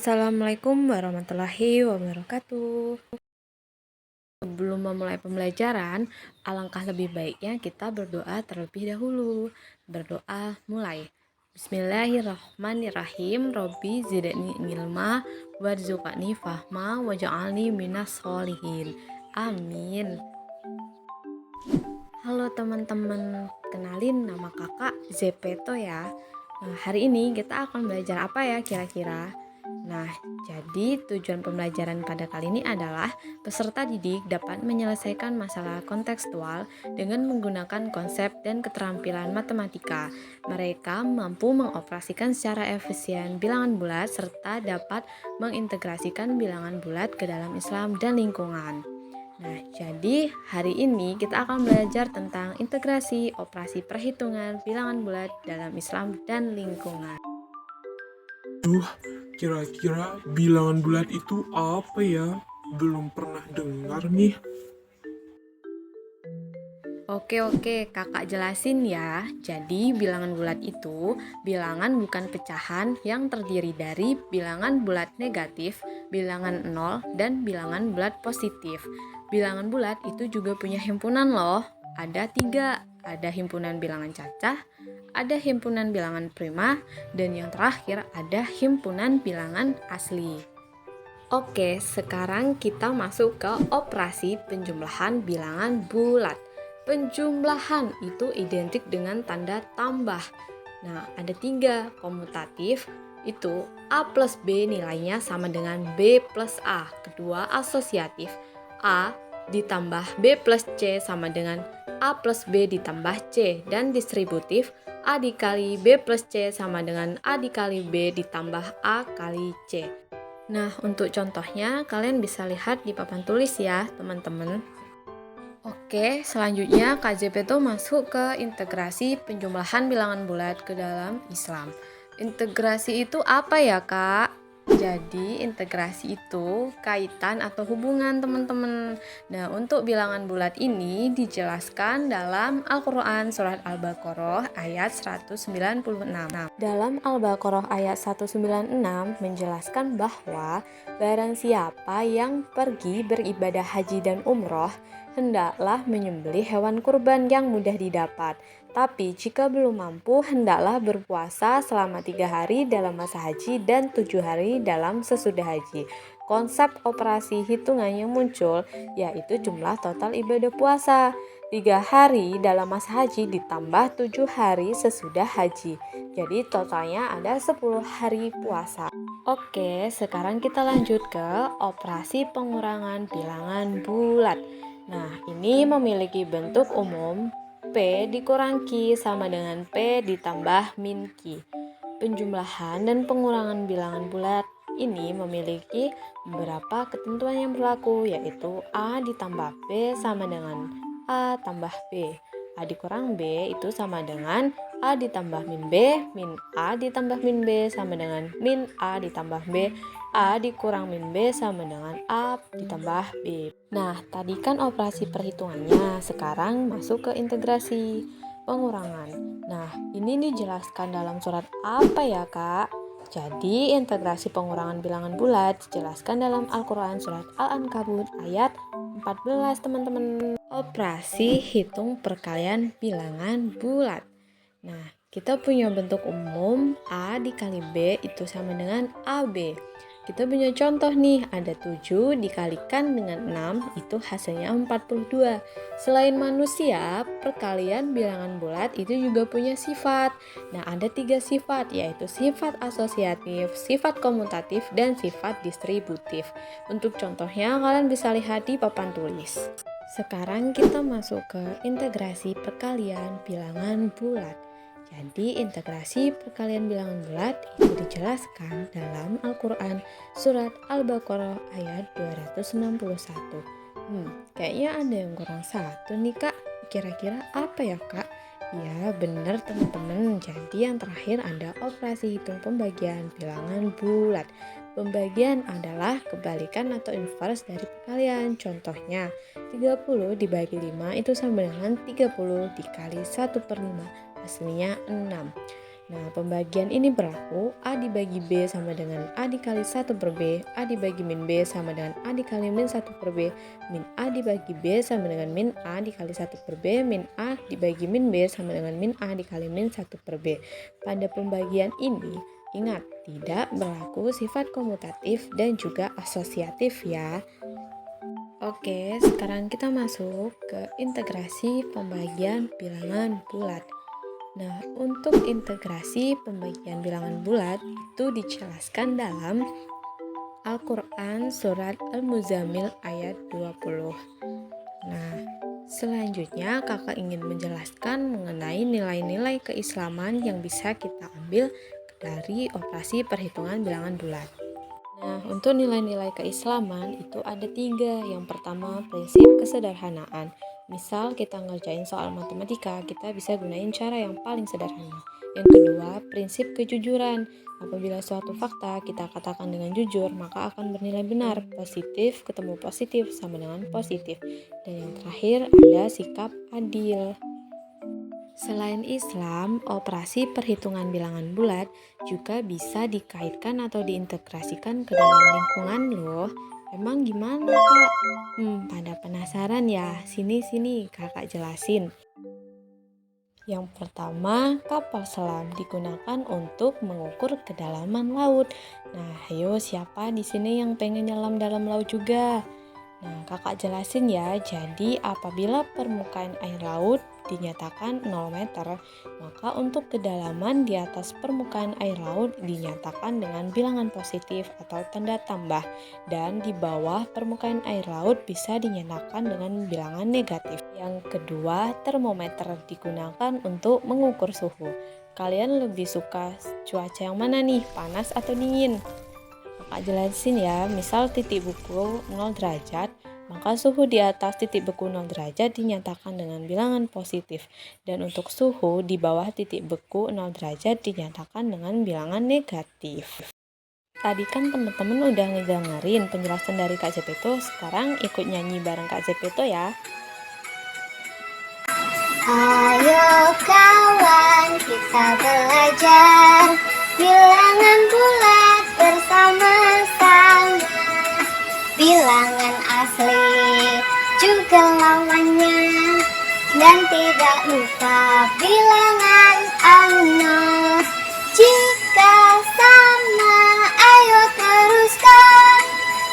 Assalamualaikum warahmatullahi wabarakatuh. Sebelum memulai pembelajaran, alangkah lebih baiknya kita berdoa terlebih dahulu. Berdoa mulai. Bismillahirrahmanirrahim. Robbi zidni ilma warzuqni fahma waj'alni minas sholihin. Amin. Halo teman-teman, kenalin nama kakak Zepeto ya. Hari ini kita akan belajar apa ya kira-kira? Nah, jadi tujuan pembelajaran pada kali ini adalah peserta didik dapat menyelesaikan masalah kontekstual dengan menggunakan konsep dan keterampilan matematika. Mereka mampu mengoperasikan secara efisien bilangan bulat serta dapat mengintegrasikan bilangan bulat ke dalam Islam dan lingkungan. Nah, jadi hari ini kita akan belajar tentang integrasi operasi perhitungan bilangan bulat dalam Islam dan lingkungan. Kira-kira bilangan bulat itu apa ya? Belum pernah dengar nih. Oke, kakak jelasin ya. Jadi bilangan bulat itu bilangan bukan pecahan yang terdiri dari bilangan bulat negatif, bilangan 0, dan bilangan bulat positif. Bilangan bulat itu juga punya himpunan loh. Ada 3, ada himpunan bilangan cacah, ada himpunan bilangan prima, dan yang terakhir ada himpunan bilangan asli. Oke, sekarang kita masuk ke operasi penjumlahan bilangan bulat. Penjumlahan itu identik dengan tanda tambah. Nah, ada 3, komutatif, itu A plus B nilainya sama dengan B plus A. Kedua, asosiatif, A ditambah B plus C sama dengan A plus B ditambah C. Dan distributif, A dikali B plus C sama dengan A dikali B ditambah A kali C. Nah, untuk contohnya kalian bisa lihat di papan tulis ya, teman-teman. Oke, selanjutnya KJP itu masuk ke integrasi penjumlahan bilangan bulat ke dalam Islam. Integrasi itu apa ya, Kak? Jadi, integrasi itu kaitan atau hubungan, teman-teman. Nah, untuk bilangan bulat ini dijelaskan dalam Al-Quran Surat Al-Baqarah ayat 196. Dalam Al-Baqarah ayat 196 menjelaskan bahwa barang siapa yang pergi beribadah haji dan umroh, hendaklah menyembelih hewan kurban yang mudah didapat. Tapi jika belum mampu, hendaklah berpuasa selama 3 hari dalam masa haji dan 7 hari dalam sesudah haji. Konsep operasi hitungan yang muncul yaitu jumlah total ibadah puasa. 3 hari dalam masa haji ditambah 7 hari sesudah haji. Jadi totalnya ada 10 hari puasa. Oke, sekarang kita lanjut ke operasi pengurangan bilangan bulat. Nah, ini memiliki bentuk umum P dikurang Q sama dengan P ditambah min Q. Penjumlahan dan pengurangan bilangan bulat ini memiliki beberapa ketentuan yang berlaku, yaitu A ditambah B sama dengan A tambah B. A dikurang B itu sama dengan A ditambah min B, min A ditambah min B sama dengan min A ditambah B, A dikurang min B sama dengan A ditambah B. Nah, tadi kan operasi perhitungannya, sekarang masuk ke integrasi pengurangan. Nah, ini dijelaskan dalam surat apa ya, Kak? Jadi, integrasi pengurangan bilangan bulat dijelaskan dalam Al-Quran Surat Al-Ankabut ayat 14, teman-teman. Operasi hitung perkalian bilangan bulat. Nah, kita punya bentuk umum A dikali B itu sama dengan AB. Kita punya contoh nih, ada 7 dikalikan dengan 6 itu hasilnya 42. Selain manusia, perkalian bilangan bulat itu juga punya sifat. Nah, ada 3 sifat, yaitu sifat asosiatif, sifat komutatif, dan sifat distributif. Untuk contohnya, kalian bisa lihat di papan tulis. Sekarang kita masuk ke integrasi perkalian bilangan bulat. Jadi integrasi perkalian bilangan bulat itu dijelaskan dalam Al-Quran Surat Al-Baqarah ayat 261. Kayaknya ada yang kurang satu nih, Kak. Kira-kira apa ya, Kak? Ya, benar teman-teman. Jadi yang terakhir ada operasi hitung pembagian bilangan bulat. Pembagian adalah kebalikan atau inverse dari perkalian. Contohnya, 30 dibagi 5 itu sama dengan 30 dikali 1/5. Hasilnya 6. Nah, pembagian ini berlaku A dibagi B sama dengan A dikali 1 per B, A dibagi min B sama dengan A dikali min 1 per B, min A dibagi B sama dengan min A dikali 1 per B, min A dibagi min B sama dengan min A dikali min 1 per B. Pada pembagian ini, ingat, tidak berlaku sifat komutatif dan juga asosiatif ya. Oke, sekarang kita masuk ke integrasi pembagian bilangan bulat. Nah, untuk integrasi pembagian bilangan bulat itu dijelaskan dalam Al-Quran Surat Al-Muzammil ayat 20. Nah, selanjutnya kakak ingin menjelaskan mengenai nilai-nilai keislaman yang bisa kita ambil dari operasi perhitungan bilangan bulat. Nah, untuk nilai-nilai keislaman itu ada 3. Yang pertama, prinsip kesederhanaan. Misal kita ngerjain soal matematika, kita bisa gunain cara yang paling sederhana. Yang kedua, prinsip kejujuran. Apabila suatu fakta kita katakan dengan jujur, maka akan bernilai benar. Positif ketemu positif sama dengan positif. Dan yang terakhir ada sikap adil. Selain Islam, operasi perhitungan bilangan bulat juga bisa dikaitkan atau diintegrasikan ke dalam lingkungan loh. Emang gimana, Kak? Pada penasaran ya? Sini kakak jelasin. Yang pertama, kapal selam digunakan untuk mengukur kedalaman laut. Nah, ayo siapa di sini yang pengen nyelam dalam laut juga? Nah, kakak jelasin ya. Jadi, apabila permukaan air laut dinyatakan 0 meter, maka untuk kedalaman di atas permukaan air laut dinyatakan dengan bilangan positif atau tanda tambah, dan di bawah permukaan air laut bisa dinyatakan dengan bilangan negatif. Yang kedua, termometer digunakan untuk mengukur suhu. Kalian lebih suka cuaca yang mana nih, panas atau dingin? Kakak jelasin ya, misal titik beku 0 derajat, maka suhu di atas titik beku 0 derajat dinyatakan dengan bilangan positif, dan untuk suhu di bawah titik beku 0 derajat dinyatakan dengan bilangan negatif. Tadi kan teman-teman udah ngedengerin penjelasan dari Kak Zepeto, sekarang ikut nyanyi bareng Kak Zepeto ya. Ayo kawan, kita belajar bilangan bulat bersama-sama. Bilangan asli juga lawannya, dan tidak lupa bilangan nol. Jika sama, ayo teruskan.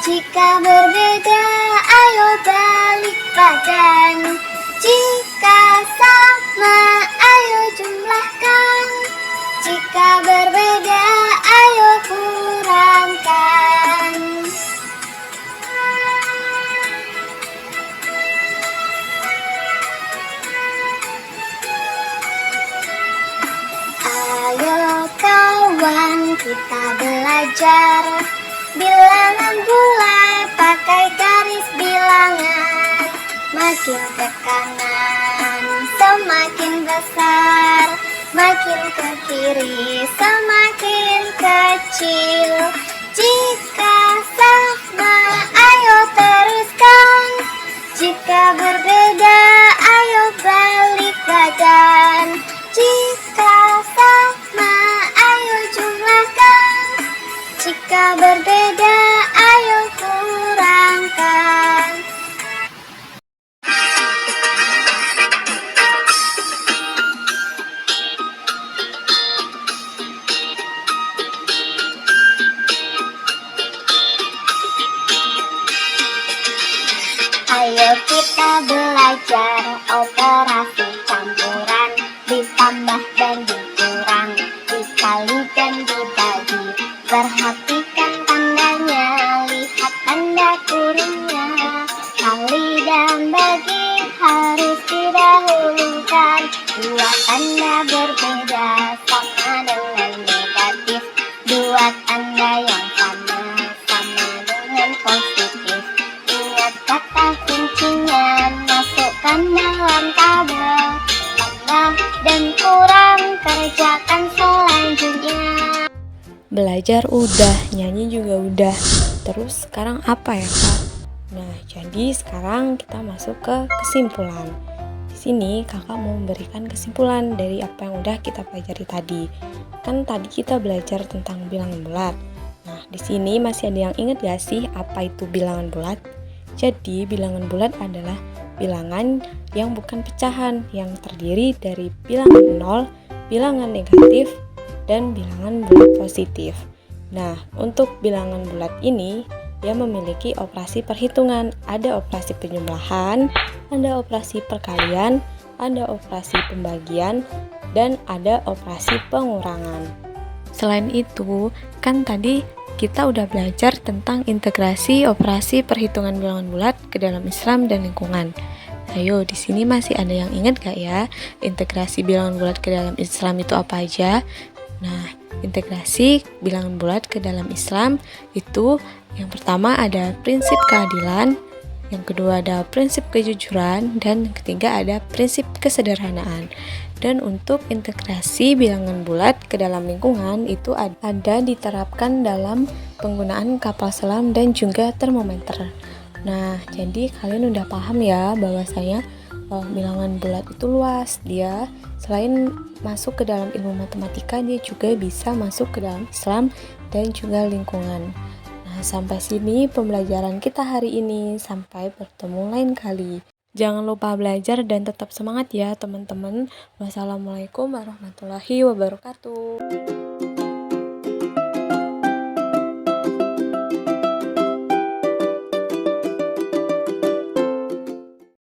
Jika berbeda, ayo balik badan. Jika sama, ayo jumlahkan. Jika berbeda, ayo kurangkan. Ayo kawan, kita belajar bilangan bulat pakai garis bilangan. Makin ke kanan semakin besar, makin ke kiri semakin kecil. Jika sama, ayo teruskan. Jika berbeda, ayo balik badan. Jika sama, ayo jumlahkan. Jika berbeda, ayo kurangkan. Ayo kita belajar operasi campuran, ditambah dan dikurang, dikali dan dibagi. Perhatikan tandanya, lihat tanda kurungnya. Kali dan bagi harus didahulukan. Dua tanda berbeda sama dengan negatif. Dua tanda yang sama dengan positif. Ingat kata kuncinya, masukkan dalam tabel. Tambah dan kurang, kerjakan selanjutnya. Belajar udah, nyanyi juga udah. Terus sekarang apa ya, Kak? Nah, jadi sekarang kita masuk ke kesimpulan. di sini kakak mau memberikan kesimpulan dari apa yang udah kita pelajari tadi. Kan tadi kita belajar tentang bilangan bulat. Nah, di sini masih ada yang ingat gak sih apa itu bilangan bulat? Jadi, bilangan bulat adalah bilangan yang bukan pecahan, yang terdiri dari bilangan 0, bilangan negatif, dan bilangan bulat positif. Nah, untuk bilangan bulat ini, dia memiliki operasi perhitungan. Ada operasi penjumlahan, ada operasi perkalian, ada operasi pembagian, dan ada operasi pengurangan. Selain itu, kan tadi kita udah belajar tentang integrasi operasi perhitungan bilangan bulat ke dalam Islam dan lingkungan. Ayo, di sini masih ada yang ingat gak ya integrasi bilangan bulat ke dalam Islam itu apa aja? Nah, integrasi bilangan bulat ke dalam Islam itu yang pertama ada prinsip keadilan, yang kedua ada prinsip kejujuran, dan yang ketiga ada prinsip kesederhanaan. Dan untuk integrasi bilangan bulat ke dalam lingkungan itu ada diterapkan dalam penggunaan kapal selam dan juga termometer. Nah, jadi kalian udah paham ya bahwasanya bilangan bulat itu luas. Dia selain masuk ke dalam ilmu matematika, dia juga bisa masuk ke dalam Islam dan juga lingkungan. Nah, sampai sini pembelajaran kita hari ini. Sampai bertemu lain kali. Jangan lupa belajar dan tetap semangat ya teman-teman. Wassalamualaikum warahmatullahi wabarakatuh.